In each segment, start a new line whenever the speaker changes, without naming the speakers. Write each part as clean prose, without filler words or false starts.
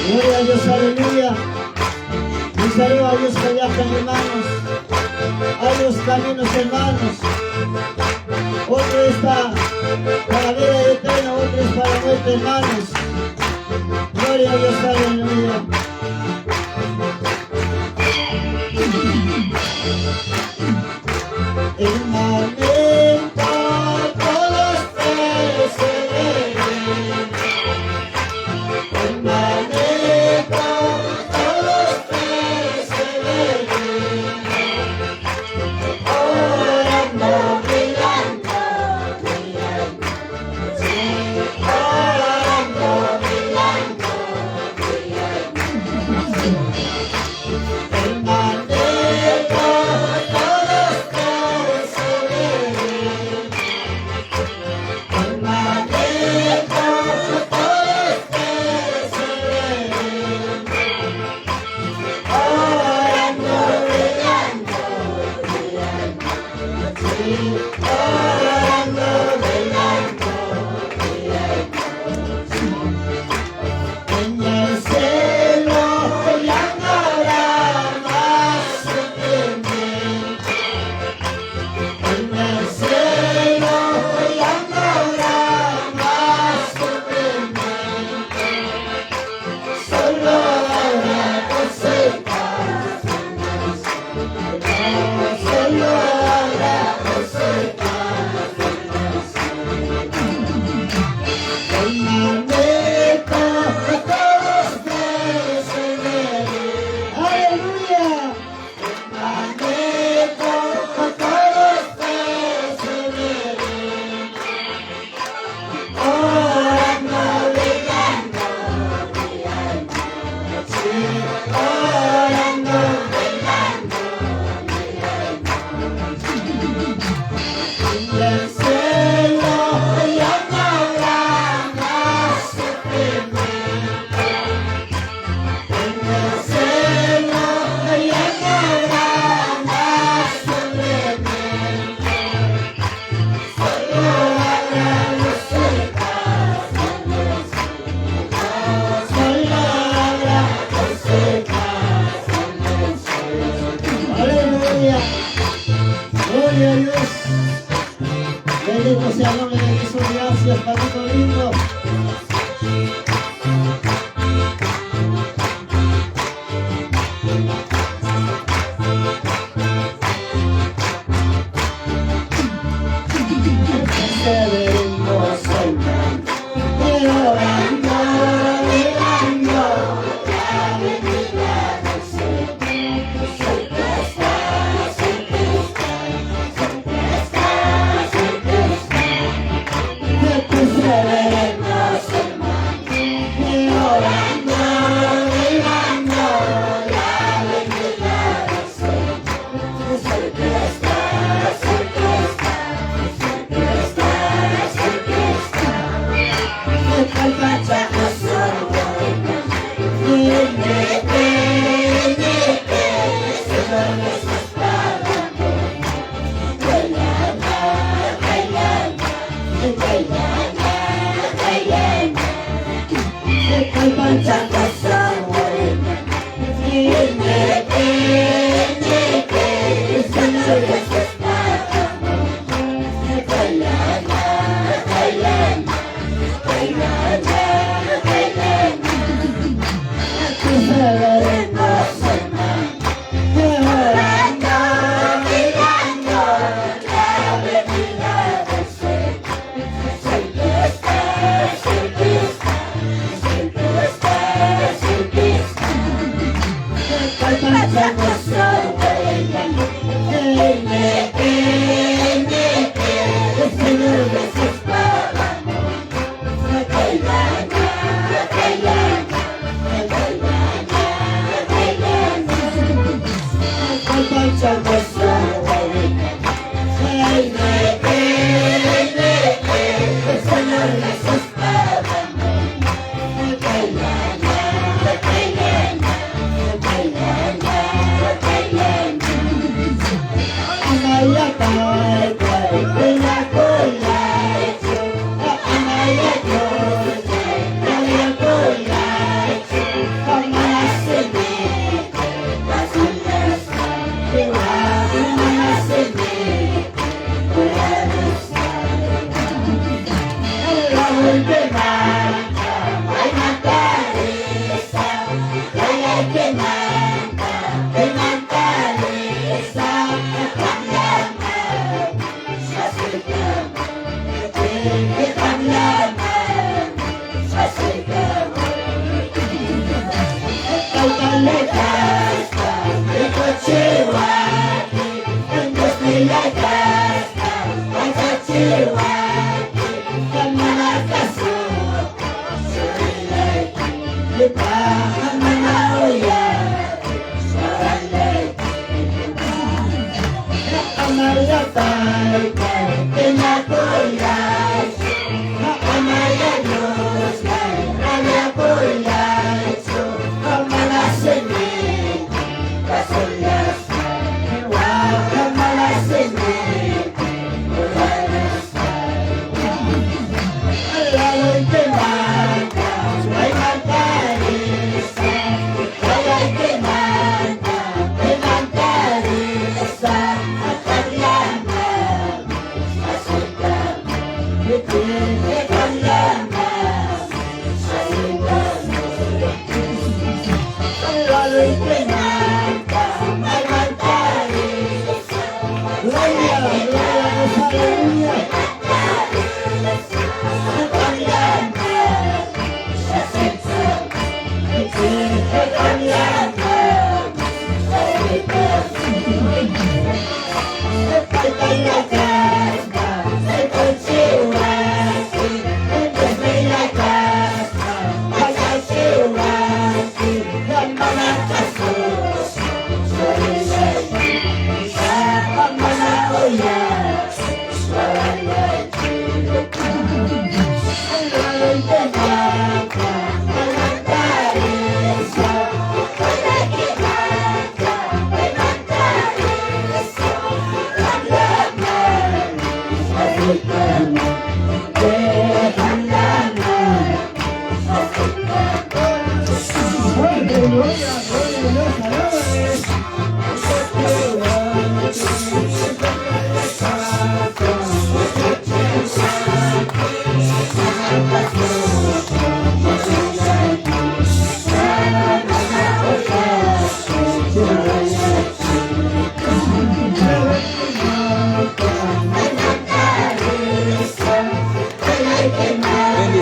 Gloria a Dios, aleluya. Un saludo a Dios que viaja, hermanos. Hay los caminos, hermanos. Otro está para vida eterna, otro es para muerte, hermanos. Gloria a Dios, aleluya. Hermanita, todos perseguirán. Hermanita, todos perseguirán. Orando, mirando, mirando. Sí, orando, mirando, mirando.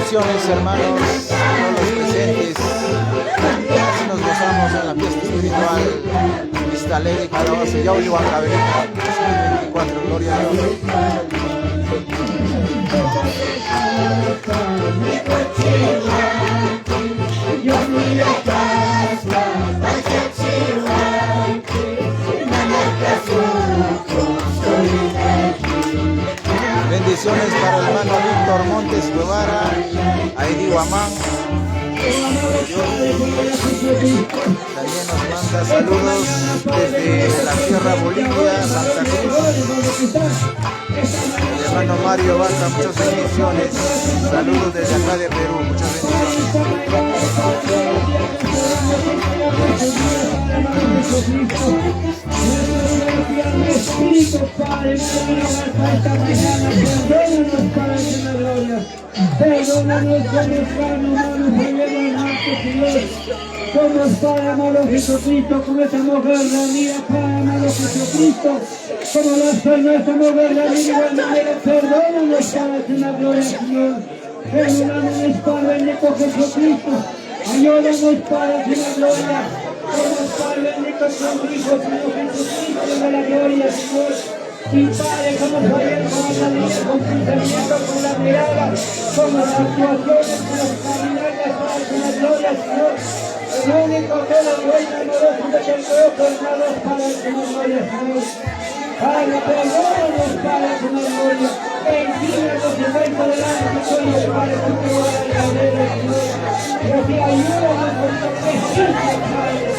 Bendiciones, hermanos, a todos los presentes. Así nos gozamos en la fiesta espiritual. Vista Alegre, Calabaza, Yauli, Huancabelica, 2024, gloria a Dios. Bendiciones para el hermano Víctor Montes Guevara, Aidi Guamán. También nos manda saludos desde la Sierra Bolivia, Santa Cruz. El hermano Mario Vaca, muchas bendiciones. Saludos desde acá de Perú, muchas
Perdónanos, Señor. Somos, Padre amado Jesucristo, como esa mujer reunida, Padre amado Jesucristo, como nuestra mujer reunida, de igual manera, perdónanos, Padre, en la gloria, Señor. Perdónanos, Padre bendito Jesucristo. Ayúdanos, Padre, en la gloria. Somos, Padre bendito, con Hijo, Señor Jesucristo, de la gloria, Señor. Y Padre, como saber, como la vida, con pensamiento, con la mirada, con las actuaciones, con las caminatas, Padre, con la gloria, Señor. El único que la gloria, amoroso, de que el ojo, hermanos, Padre, con la gloria, Señor. Padre, perdónanos, Padre, con la gloria. Encínanos y vuelta delante, Señor, Padre, con tu gloria, Señor. Y así ayúdanos con tu presencia, Padre.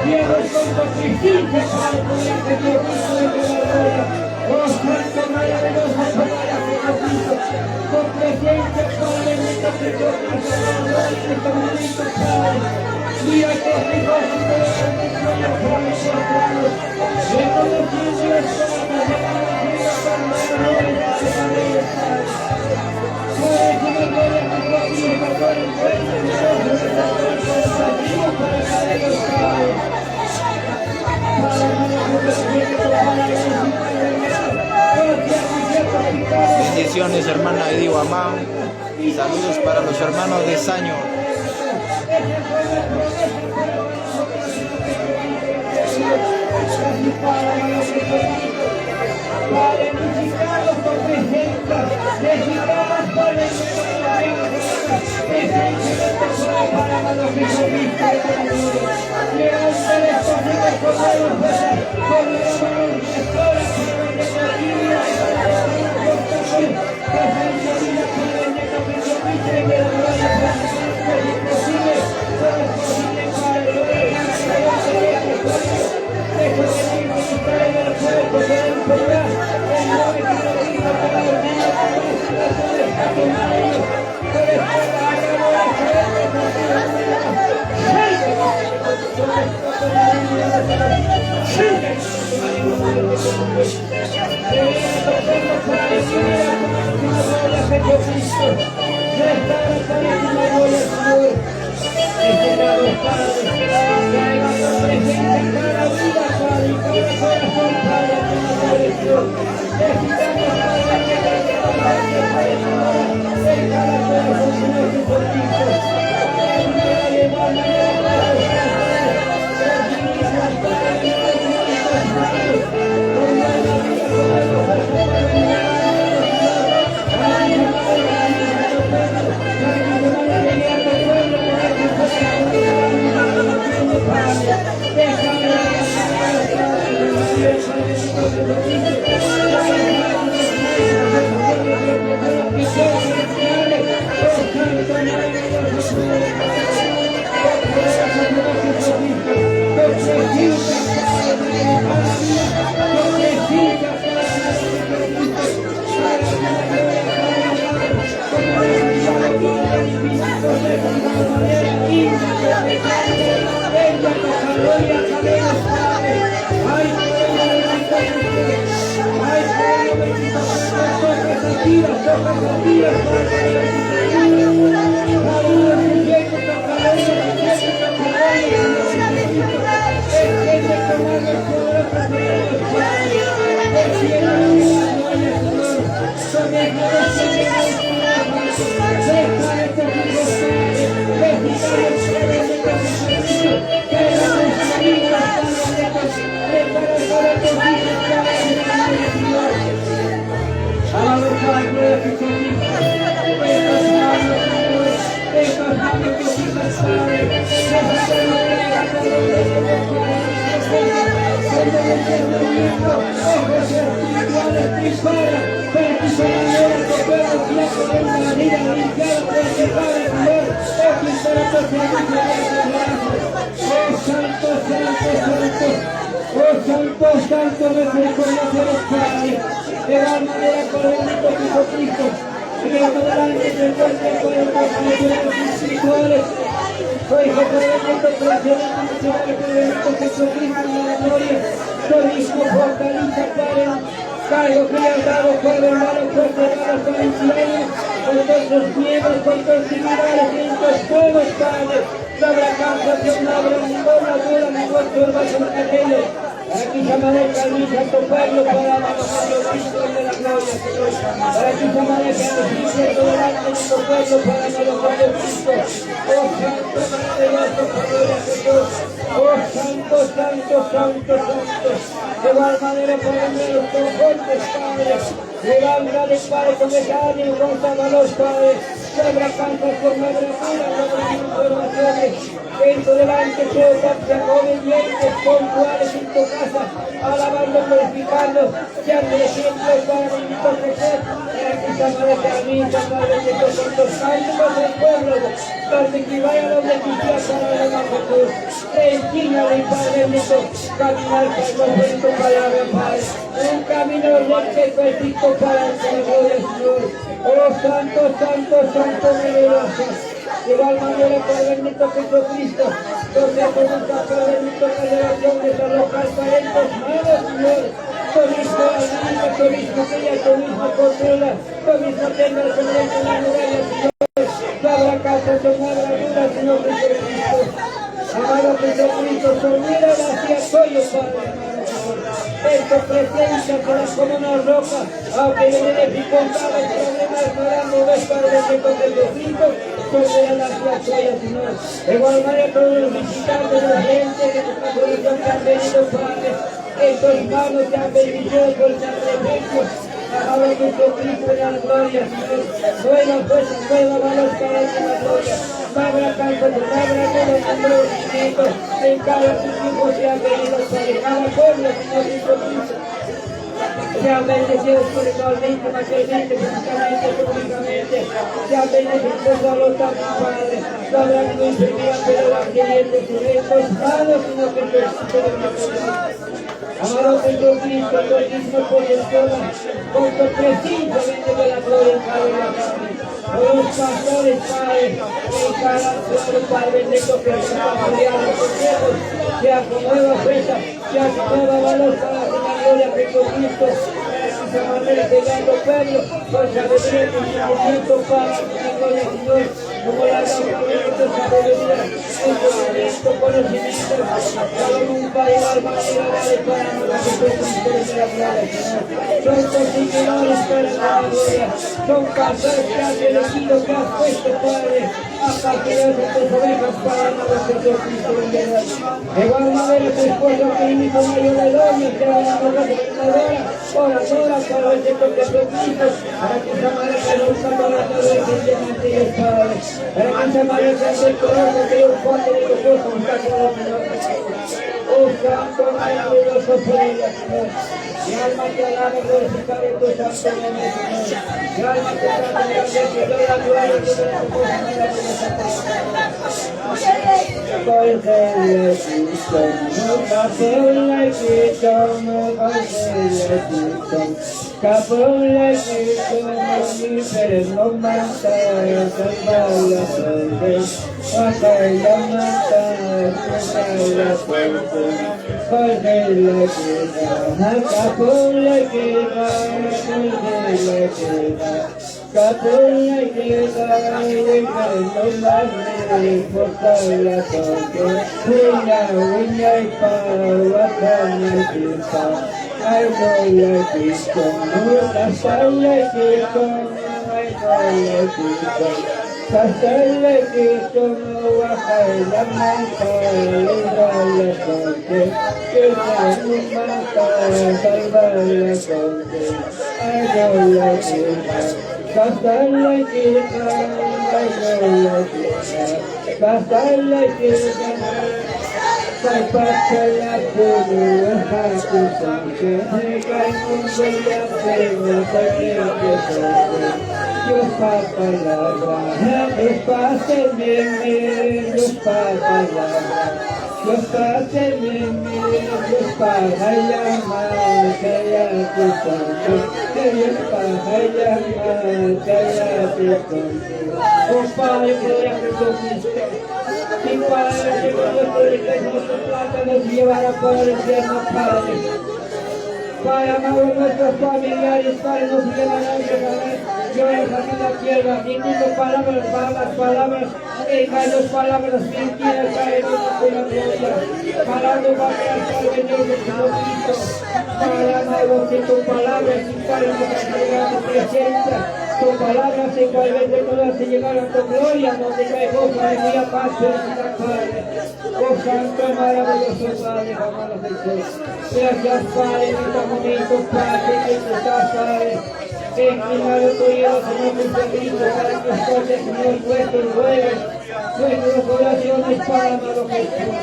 Dios, con tu presencia, Padre, con la que te gusta de la gloria. Oh, Santo, maravilloso, Padre, Jesucristo, con presencia, Padre, en esta Jesucristo, en este momento, Padre. Mira que es mi gozo, Padre, en tu gloria, Padre, Señor. Reconociendo las cosas, reconociendo la gloria, Padre, Padre. Padre, que la gloria, que tu gloria, Padre, en fuerza,
bendiciones, hermana Edith Amán. Saludos para los hermanos de Saño.
Padre, necesitamos tu presencia, necesitamos por el para los Jesucristo de la gloria. Levanta las cosas con no habrá cansación, no habrá ninguna duda, ningún turbación en aquellos. Para que se amanezca el santo pueblo, para nosotros los hijos de la gloria, Señor. Para que se amanezca el Espíritu delante de nuestro pueblo, para nosotros los hijos. Oh Santo, maravilloso, gloria a Jesús. Oh Santo, Santo, Santo, Santo. De igual manera podemos los conjuntos, Padre. Levántale, Padre, con ese ánimo, con esa valor, Padre. Sobra cantas con madre pura, sobra informaciones. Vengo delante de Patria, obedientes, puntuales en tu casa, alabando, glorificando, sean ejemplos para bendito Jesús, para que se amanezca a mí, Padre, de tus santos cánticos del pueblo, donde que vaya donde quisiera para el amor Jesús. Enséñale, Padre bendito, caminar con tu palabra, Padre. Un camino recto, perfecto para el gloria, Señor. Oh Santo, Santo, Santo, maravilloso. De igual manera, Padre bendito Jesucristo, donde comienza, Padre bendito, la relación de desalojar para en tus manos, Señor. Tú mismo alimenta, tú mismo cría, tú mismo controla, tú mismo tenga el poder en la muralla, Señor. No habrá casa, no habrá duda, Señor Jesucristo. Amado Jesucristo, tu mirada hacia tuyo, Padre, amado Señor. En tu presencia será como una roca, aunque le dé dificultades, problemas, no ves, Padre bendito Jesucristo. Sobre las tuyas, Señor. De igual manera, todos los visitantes, los gente de nuestra corazón que han venido, Padre, estos hermanos que han bendecido por el sacrificio, amado Jesucristo de la gloria, Señor. Nueva fuerza, nueva valor para la gloria. No habrá canto, no habrá todo el conocimiento en cada tiempo que han venido, Padre, cada pueblo, Señor Jesucristo. Sean bendecidos espiritualmente, materialmente, físicamente, públicamente. Sean bendecidos a los santos, Padre. No habrá ningún enfermedad, pero la creyente sobre estos manos, sino que Jesucristo de la gloria. Amado Jesucristo, Dios mismo por el cielo, con tu precisamente de la gloria, Padre, la carne. Por los pastores, Padre, en cada pueblo, Padre, bendito que se ha peleado los consejos, sea con nueva fuerza, sea con nueva valor para la gloria de Jesucristo. De esa manera llegando pueblo, con sabiduría y conocimiento para la gloria del Señor, como la doctrina, sabiduría, entendimiento, conocimiento, cada uno para llevar manera de para la Jesucristo de la gloria, Señor. Son constituidores para la gloria, son pastores que has elegido, que has puesto, Padre, a partir de tus ovejas para la Jesucristo de la gloria. De igual manera, tu esposo que inició mayor de doña, que era la gloria de la gloria, oradora, para el Jesucristo, para que se amanezca el santo de Dios, Padre, para que se amanezca el corazón que Dios pone de los ojos, está con el Señor. Oh Santo, maravilloso Señor, Señor. Mi alma te alaba, glorificaré tu santo nombre, Señor. Mi alma te alaba, glorificaré tu la gloria de tu cosa maravillosa. Dios palabra, Dios paz en mí, Dios palabra, Dios paz en mí, Dios para llamar, calla tu santo, Dios para llamar, calla tu santo. Oh Padre, gloria a Jesucristo. Mi Padre, que cuando tú le nuestra plata nos llevará por el infierno, Padre. Padre, amado, nuestros familiares, Padre, nos llevarán a Llueve aquí la tierra, bendito palabras, malas palabras, caen las palabras mentiras, caen con la gloria. Palabra va a estar en Dios de Jesucristo. Palabra de tu palabra, sin para llegar a tu presencia. Tu palabra se envuelve de todas y llegar a tu gloria, donde no hay gozo, alegría, paz, felicidad, Padre. Oh Santo, maravilloso Padre, amado Jesús. Gracias, Padre, en este momento, Padre, que tú estás, Padre. Inclinado tuyo, Señor Jesucristo, para que escuches, Señor, nuestros ruegos, nuestras oraciones, Padre, amado Jesús.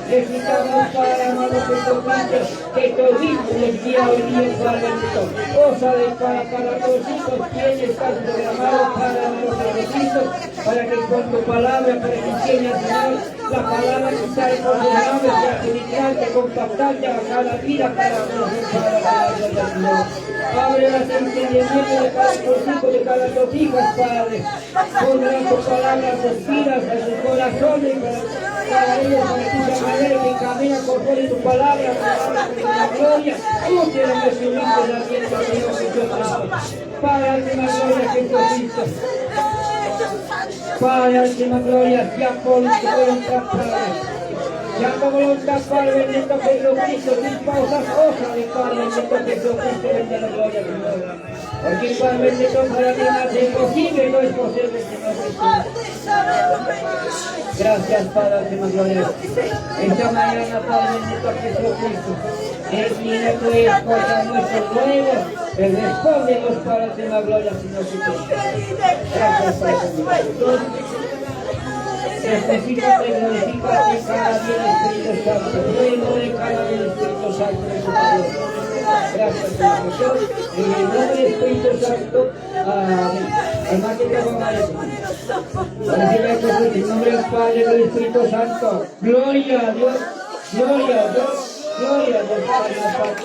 Necesitamos, Padre, amado Jesucristo, que tu Hijo les guíe hoy día, Padre bendito. Osa de para tus hijos, tienes, Padre, derramado, Padre, amado Jesucristo, para que con tu palabra, para que enseñes, Señor, la palabra que sale por tu nombre, para penetrarte, compactarte a cada vida, para nosotros, Padre, amado Señor. Abre las entendimientos de cada tus hijos, de cada tus hijas, Padre. Pondrás tus palabras, tus vidas, a sus corazones, para ellos, para que esa manera que camina conforme tu palabra, para la gloria. Tú tienes recibirte la fiesta de Dios Jesucristo. Para última gloria, Jesucristo. Para última gloria, ya por tu voluntad, Padre. Ya por voluntad, Padre, bendito Jesucristo, sin pausas, osa de Padre, bendito Jesucristo, bendita la gloria, Señor. Porque Padre, bendito para ti más es imposible, no es posible, Señor Jesús. Gracias, Padre, última gloria. Esta mañana, Padre, bendito Jesucristo, inclina tu esposa a nuestros ruegos, respóndenos para última gloria, Señor Jesús. Gracias, Padre, Jesús. Necesito que glorificarte cada día el Espíritu Santo. Ruego de cada día el Espíritu Santo de su Dios. Gracias, Señor Jesús. En el nombre del Espíritu Santo. Amén. Además que te vamos a decir. En el nombre del Padre del Espíritu Santo. Gloria a Dios. Gloria a Dios. Gloria a Dios. Padre.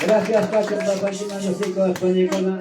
Gracias, Padre, por continuar los hijos españoles.